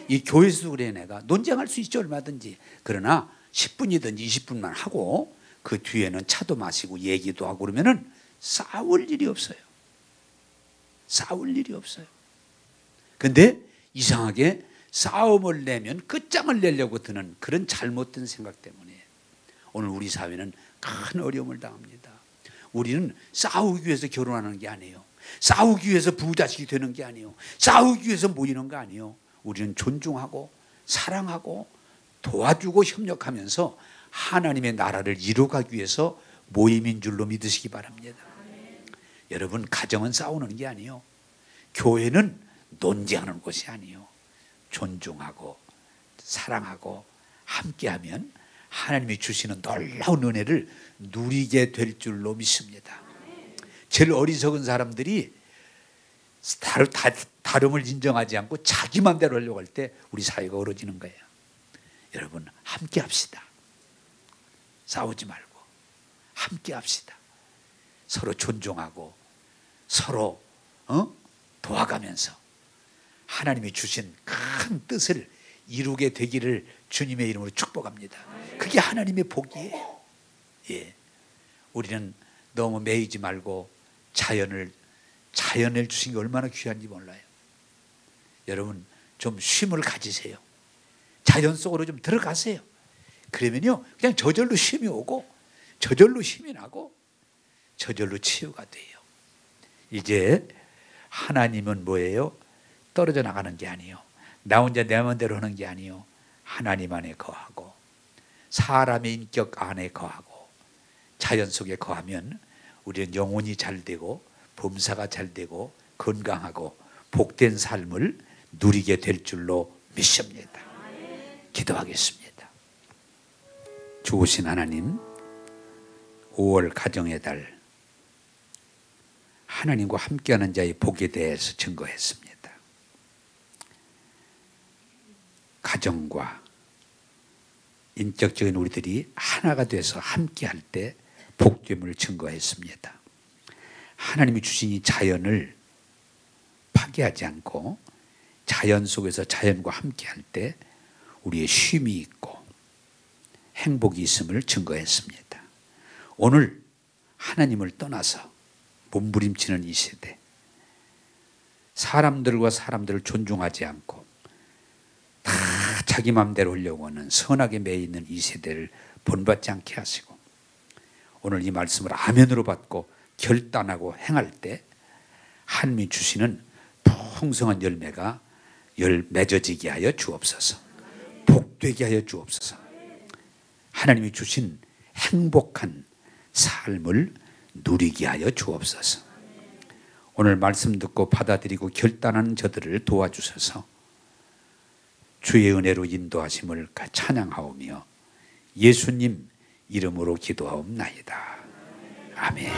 이 교회에서도 그래. 내가 논쟁할 수 있죠, 얼마든지. 그러나 10분이든지 20분만 하고 그 뒤에는 차도 마시고 얘기도 하고 그러면은 싸울 일이 없어요. 싸울 일이 없어요. 근데 이상하게 싸움을 내면 끝장을 내려고 드는 그런 잘못된 생각 때문에 오늘 우리 사회는 큰 어려움을 당합니다. 우리는 싸우기 위해서 결혼하는 게 아니에요. 싸우기 위해서 부자식이 되는 게 아니에요. 싸우기 위해서 모이는 거 아니에요. 우리는 존중하고 사랑하고 도와주고 협력하면서 하나님의 나라를 이루어가기 위해서 모임인 줄로 믿으시기 바랍니다. 여러분, 가정은 싸우는 게 아니에요. 교회는 논쟁하는 곳이 아니에요. 존중하고 사랑하고 함께하면 하나님이 주시는 놀라운 은혜를 누리게 될 줄로 믿습니다. 제일 어리석은 사람들이 다름을 인정하지 않고 자기 맘대로 하려고 할 때 우리 사회가 어려지는 거예요. 여러분, 함께 합시다. 싸우지 말고 함께 합시다. 서로 존중하고 서로 도와가면서 하나님이 주신 큰 뜻을 이루게 되기를 주님의 이름으로 축복합니다. 그게 하나님의 복이에요. 예. 우리는 너무 매이지 말고 자연을 주신 게 얼마나 귀한지 몰라요. 여러분, 좀 쉼을 가지세요. 자연 속으로 좀 들어가세요. 그러면요, 그냥 저절로 쉼이 오고 저절로 힘이 나고 저절로 치유가 돼요. 이제 하나님은 뭐예요? 떨어져 나가는 게 아니에요. 나 혼자 내 마음대로 하는 게 아니에요. 하나님 안에 거하고 사람의 인격 안에 거하고 자연 속에 거하면 우리는 영혼이 잘 되고 범사가 잘 되고 건강하고 복된 삶을 누리게 될 줄로 믿습니다. 기도하겠습니다. 좋으신 하나님, 5월 가정의 달, 하나님과 함께하는 자의 복에 대해서 증거했습니다. 가정과 인격적인 우리들이 하나가 돼서 함께할 때 복됨을 증거했습니다. 하나님이 주신 이 자연을 파괴하지 않고 자연 속에서 자연과 함께할 때 우리의 쉼이 있고 행복이 있음을 증거했습니다. 오늘 하나님을 떠나서 몸부림치는 이 세대, 사람들과 사람들을 존중하지 않고 다 자기 마음대로 하려고 하는 선악에 매여 있는 이 세대를 본받지 않게 하시고, 오늘 이 말씀을 아멘으로 받고 결단하고 행할 때 하나님이 주시는 풍성한 열매가 맺어지게 하여 주옵소서. 복되게 하여 주옵소서. 하나님이 주신 행복한 삶을 누리게 하여 주옵소서. 오늘 말씀 듣고 받아들이고 결단하는 저들을 도와주셔서 주의 은혜로 인도하심을 찬양하오며 예수님 이름으로 기도하옵나이다. 아멘.